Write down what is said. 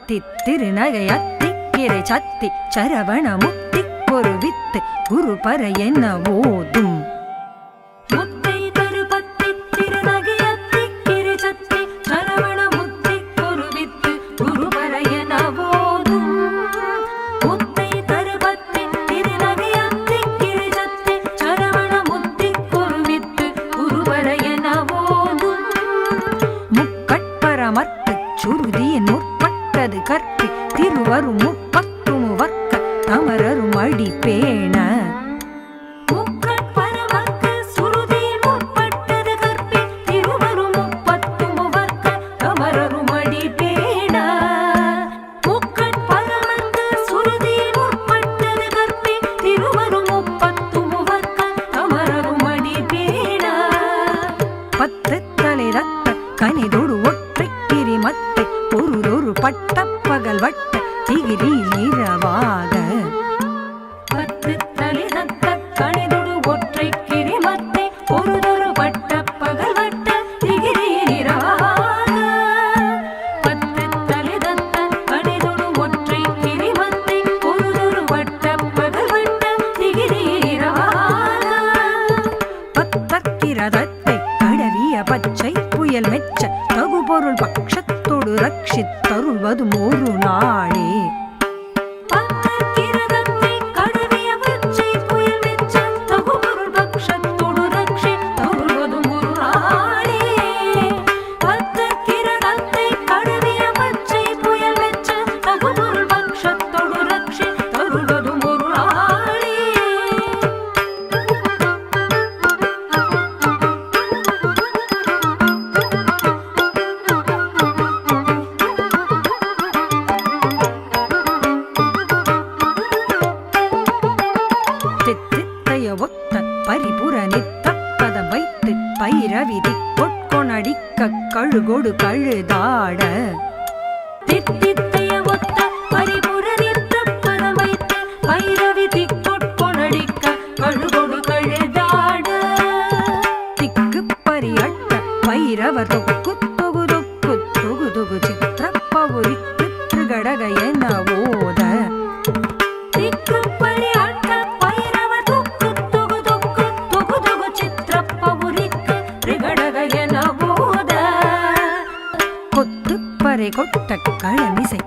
தித்திருநகையத்திக்கிரை சத்தி சரவண முத்தி ஒரு வித்து குரு பர என்ன ஓதும் சுருதியின் முற்பட்டது கற்பி திருவரும் முப்பத்துமு வர்க்க தமரரும் அடி பேண பத்து தலை ரத்த கனிதொடு ஒற்றை கிரிமத்தை பொருளொரு பட்ட பகல் வட்ட திகிரி இரவாக பத்து தலை ரத்த கனிதொடு ஒற்றை கிரிமத்தை பொருளொரு பட்ட பகல் வட்ட திகிரி இரவாக பத்து தலை ரத்த கனிதொடு ஒற்றை கிரிமத்தை பொருளொரு பட்ட பகல் வட்ட திகிரி இரவாக பத்தக்கிரதத்தை கடவிய பச்சை புயல் மெச்ச தகு பொருள் பக்ஷத்தோடு ரட்சித்தருள்வதும் ஒரு நாளே ஒத்த பரிபுர நித்த பதம் வைத்து பைரவிதி பொற்கொணடிக்க கழுகொடு கழுதாட தித்தித்தைய ஒத்த பரிபுர நித்த பதம் வைத்து பைரவிதி பொற்கொணடிக்க கழுகொடு கழுதாட திக்கு பரியட்ட பைரவர் தொக்கு தொகு தொக்கு தொகு தொகு சித்திர பவுரிக்கு திருகடக என ஓத திக்கு பரியட்ட கொத்த களமிசை